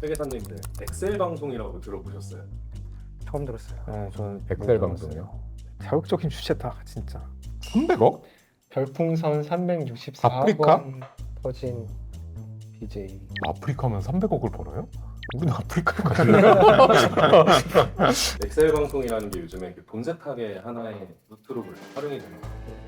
회계사님들 엑셀 방송이라고 들어보셨어요? 처음 들었어요. 네, 저는 엑셀 못 방송이요? 들었어요. 자극적인 주제다 진짜. 300억? 별풍선 364번 아프리카? 터진 BJ. 아프리카면 300억을 벌어요? 우리는 아프리카로 가실래요? 엑셀 방송이라는 게 요즘에 돈 세탁의 하나의 루트로 활용이 되는 것 같아요.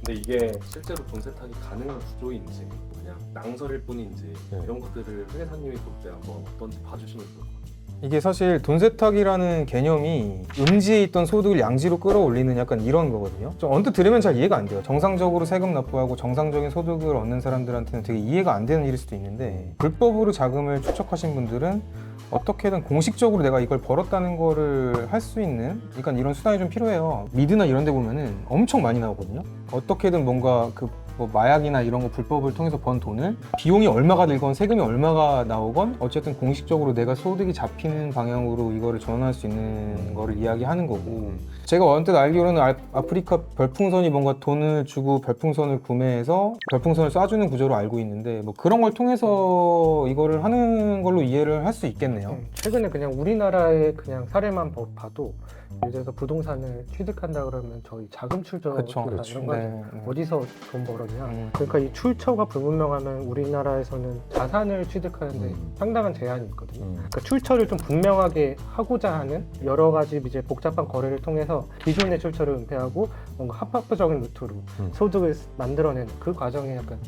근데 이게 실제로 돈 세탁이 가능한 구조인지 그냥 낭설일 뿐인지 네. 이런 것들을 회계사님이 볼 때 한번 어떤지 봐주시면 좋을 것 같아요. 이게 사실 돈 세탁이라는 개념이 음지에 있던 소득을 양지로 끌어올리는 약간 이런 거거든요. 좀 언뜻 들으면 잘 이해가 안 돼요. 정상적으로 세금 납부하고 정상적인 소득을 얻는 사람들한테는 되게 이해가 안 되는 일일 수도 있는데 불법으로 자금을 축적하신 분들은 어떻게든 공식적으로 내가 이걸 벌었다는 거를 할 수 있는 그러니까 이런 수단이 좀 필요해요. 미드나 이런 데 보면은 엄청 많이 나오거든요. 어떻게든 뭔가 뭐 마약이나 이런 거 불법을 통해서 번 돈을 비용이 얼마가 들건 세금이 얼마가 나오건 어쨌든 공식적으로 내가 소득이 잡히는 방향으로 이거를 전환할 수 있는 거를 이야기하는 거고 제가 언뜻 알기로는 아프리카 별풍선이 뭔가 돈을 주고 별풍선을 구매해서 별풍선을 쏴주는 구조로 알고 있는데 뭐 그런 걸 통해서 이거를 하는 걸로 이해를 할 수 있겠네요. 최근에 그냥 우리나라의 그냥 사례만 봐도 예를 들어서 부동산을 취득한다 그러면 저희 자금 출처 그쵸. 이런 거 네. 어디서 돈 벌었냐. 그러니까 이 출처가 불분명하면 우리나라에서는 자산을 취득하는데 상당한 제한이 있거든요. 그러니까 출처를 좀 분명하게 하고자 하는 여러 가지 이제 복잡한 거래를 통해서 기존의 출처를 은폐하고 뭔가 합법적인 루트로 소득을 만들어내는 그 과정이 약간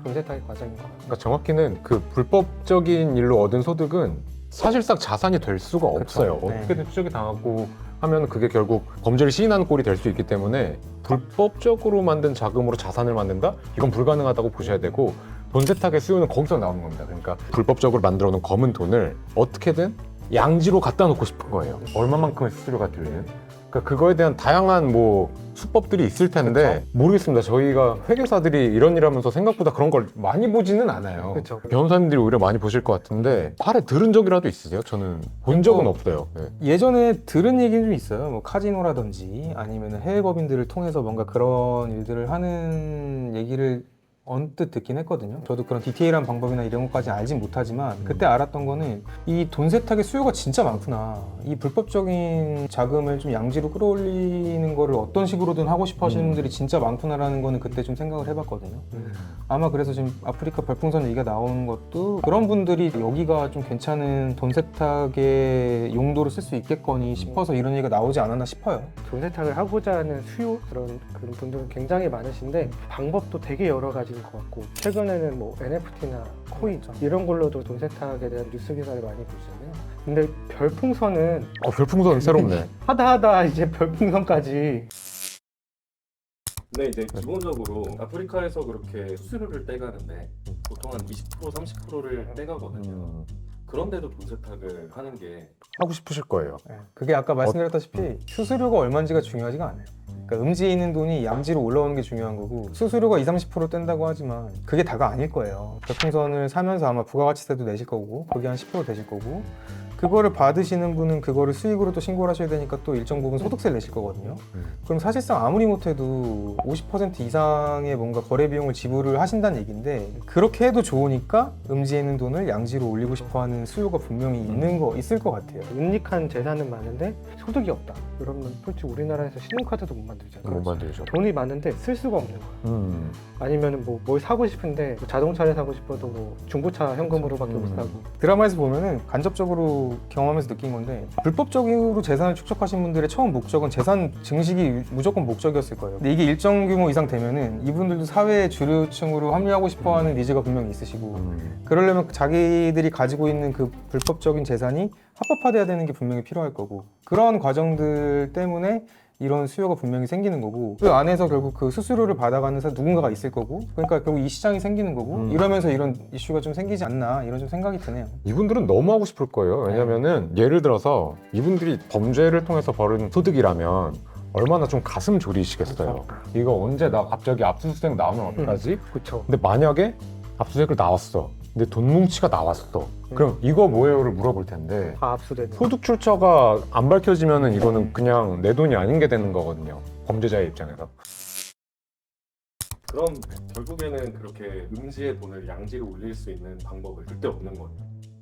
돈세탁의 과정인 것 같아요. 그러니까 정확히는 그 불법적인 일로 얻은 소득은 사실상 자산이 될 수가 없어요. 네. 어떻게든 추적이 당하고 하면 그게 결국 범죄를 시인하는 꼴이 될 수 있기 때문에 불법적으로 만든 자금으로 자산을 만든다? 이건 불가능하다고 보셔야 되고 돈 세탁의 수요는 거기서 나오는 겁니다. 그러니까 불법적으로 만들어 놓은 검은 돈을 어떻게든 양지로 갖다 놓고 싶은 거예요. 얼마만큼의 수수료가 들리는? 그러니까 그거에 대한 다양한 뭐 수법들이 있을 텐데 모르겠습니다. 저희가 회계사들이 이런 일 하면서 생각보다 그런 걸 많이 보지는 않아요. 그쵸. 변호사님들이 오히려 많이 보실 것 같은데 팔에 들은 적이라도 있으세요? 저는 본 적은 없어요. 네. 예전에 들은 얘기는 좀 있어요. 뭐 카지노라든지 아니면 해외 법인들을 통해서 뭔가 그런 일들을 하는 얘기를 언뜻 듣긴 했거든요. 저도 그런 디테일한 방법이나 이런 것까지는 알진 못하지만 그때 알았던 거는 이 돈 세탁의 수요가 진짜 많구나. 이 불법적인 자금을 좀 양지로 끌어올리는 거를 어떤 식으로든 하고 싶어 하시는 분들이 진짜 많구나라는 거는 그때 좀 생각을 해봤거든요. 아마 그래서 지금 아프리카 별풍선 얘기가 나오는 것도 그런 분들이 여기가 좀 괜찮은 돈 세탁의 용도로 쓸 수 있겠거니 싶어서 이런 얘기가 나오지 않았나 싶어요. 돈세탁을 하고자 하는 수요 그런 분들은 굉장히 많으신데 방법도 되게 여러 가지인 것 같고 최근에는 뭐 NFT나 코인 이런 걸로도 돈세탁에 대한 뉴스 기사를 많이 보시잖아요. 근데 별풍선은 별풍선 새롭네. 하다 이제 별풍선까지 근데 이제 기본적으로 아프리카에서 그렇게 수수료를 떼가는데 보통 한 20% 30%를 떼가거든요. 그런데도 돈 세탁을 하는 게 하고 싶으실 거예요. 그게 아까 말씀드렸다시피 수수료가 얼마인지가 중요하지가 않아요. 그러니까 음지에 있는 돈이 양지로 올라오는 게 중요한 거고 수수료가 20-30% 뗀다고 하지만 그게 다가 아닐 거예요. 별풍선을 사면서 아마 부가가치세도 내실 거고 그게 한 10% 되실 거고 그거를 받으시는 분은 그거를 수익으로 또 신고를 하셔야 되니까 또 일정 부분 소득세를 내실 거거든요. 그럼 사실상 아무리 못해도 50% 이상의 뭔가 거래 비용을 지불을 하신다는 얘기인데 그렇게 해도 좋으니까 음지에 있는 돈을 양지로 올리고 싶어하는 수요가 분명히 있을 것 같아요. 은닉한 재산은 많은데 소득이 없다. 그러면 솔직히 우리나라에서 신용카드도 못 만들잖아요. 못 만들죠. 돈이 많은데 쓸 수가 없는 거야. 아니면은 뭐 뭘 사고 싶은데 뭐 자동차를 사고 싶어도 뭐 중고차 현금으로밖에 못 사고. 드라마에서 보면은 간접적으로 경험해서 느낀 건데 불법적으로 재산을 축적하신 분들의 처음 목적은 재산 증식이 무조건 목적이었을 거예요. 근데 이게 일정 규모 이상 되면은 이분들도 사회의 주류층으로 합류하고 싶어하는 니즈가 분명히 있으시고 그러려면 자기들이 가지고 있는 그 불법적인 재산이 합법화돼야 되는 게 분명히 필요할 거고 그런 과정들 때문에 이런 수요가 분명히 생기는 거고 그 안에서 결국 그 수수료를 받아가는 누군가가 있을 거고 그러니까 결국 이 시장이 생기는 거고 이러면서 이런 이슈가 좀 생기지 않나 이런 좀 생각이 드네요. 이분들은 너무 하고 싶을 거예요. 왜냐면은 예를 들어서 이분들이 범죄를 통해서 벌은 소득이라면 얼마나 좀 가슴 졸이시겠어요. 이거 언제 나 갑자기 압수수색 나오면 어떡하지? 그렇죠. 근데 만약에 압수수색을 나왔어. 근데 돈 뭉치가 나왔어. 그럼 이거 뭐예요를 물어볼 텐데 다 압수되는. 소득 출처가 안 밝혀지면은 이거는 그냥 내 돈이 아닌 게 되는 거거든요. 범죄자의 입장에서. 그럼 결국에는 그렇게 음지의 돈을 양지로 올릴 수 있는 방법을 절대 없는 거예요.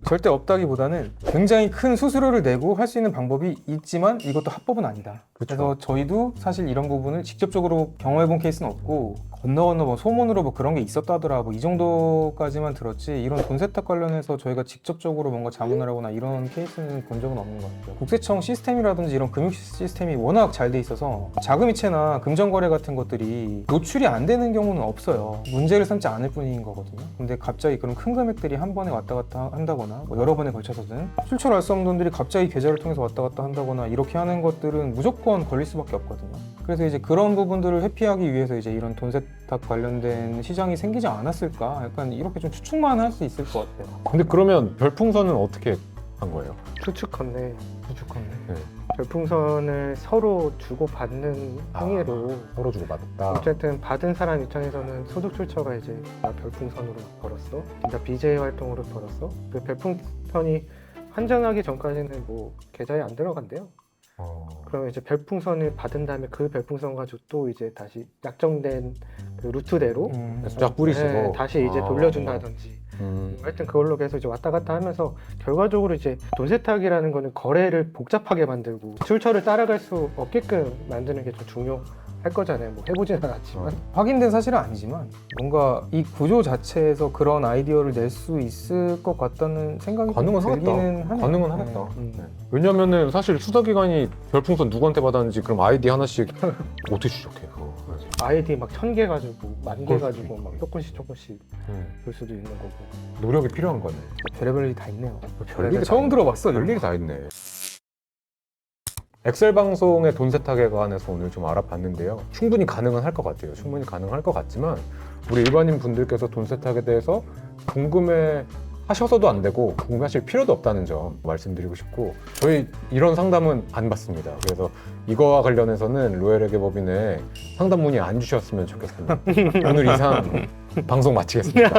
절대 없다기보다는 굉장히 큰 수수료를 내고 할 수 있는 방법이 있지만 이것도 합법은 아니다. 그쵸. 그래서 저희도 사실 이런 부분을 직접적으로 경험해본 케이스는 없고 건너 뭐 소문으로 뭐 그런 게 있었다더라 뭐 이 정도까지만 들었지 이런 돈 세탁 관련해서 저희가 직접적으로 뭔가 자문을 하거나 이런 케이스는 본 적은 없는 것 같아요. 국세청 시스템이라든지 이런 금융 시스템이 워낙 잘 돼 있어서 자금이체나 금전거래 같은 것들이 노출이 안 되는 경우는 없어요. 문제를 삼지 않을 뿐인 거거든요. 근데 갑자기 그런 큰 금액들이 한 번에 왔다 갔다 한다거나 뭐 여러 번에 걸쳐서든 출처를 알 수 없는 돈들이 갑자기 계좌를 통해서 왔다 갔다 한다거나 이렇게 하는 것들은 무조건 걸릴 수밖에 없거든요. 그래서 이제 그런 부분들을 회피하기 위해서 이제 이런 돈 세탁 관련된 시장이 생기지 않았을까? 약간 이렇게 좀 추측만 할 수 있을 것 같아요. 근데 그러면 별풍선은 어떻게 한 거예요? 추측컨대 추측하네. 네. 별풍선을 서로 주고받는 행위로 서로 주고 받았다. 어쨌든 받은 사람 입장에서는 소득 출처가 이제 나 별풍선으로 벌었어, 나 BJ 활동으로 벌었어. 그 별풍선이 환전하기 전까지는 뭐 계좌에 안 들어간대요. 그러면 이제 별풍선을 받은 다음에 그 별풍선 가지고 또 이제 다시 약정된 그 루트대로 쫙 뿌리시고 네, 다시 이제 돌려준다든지 하여튼 그걸로 계속 이제 왔다 갔다 하면서 결과적으로 이제 돈 세탁이라는 거는 거래를 복잡하게 만들고 출처를 따라갈 수 없게끔 만드는 게 좀 중요할 거잖아요. 뭐 해보진 않았지만 확인된 사실은 아니지만 뭔가 이 구조 자체에서 그런 아이디어를 낼 수 있을 것 같다는 생각이 가능은 좀 하겠다. 들기는 하네요. 가능은 하겠다. 네. 네. 왜냐면은 사실 수사기관이 별풍선 누구한테 받았는지 그럼 아이디 하나씩 어떻게 추적해 그거. 아이디 막 1000개 가지고 10,000개 그럴 수도 가지고 막 조금씩 볼 수도 있는 거고. 노력이 필요한 거네. 별의별 일이 다 있네요. 별일이 다 처음 있네. 들어봤어. 별일이 다 있네. 엑셀 방송의 돈 세탁에 관해서 오늘 좀 알아봤는데요. 충분히 가능은 할 것 같아요. 충분히 가능할 것 같지만 우리 일반인 분들께서 돈 세탁에 대해서 궁금해 하셔서도 안 되고 궁금하실 필요도 없다는 점 말씀드리고 싶고 저희 이런 상담은 안 받습니다. 그래서 이거와 관련해서는 로얄에게 법인에 상담 문의 안 주셨으면 좋겠습니다. 오늘 이상 방송 마치겠습니다.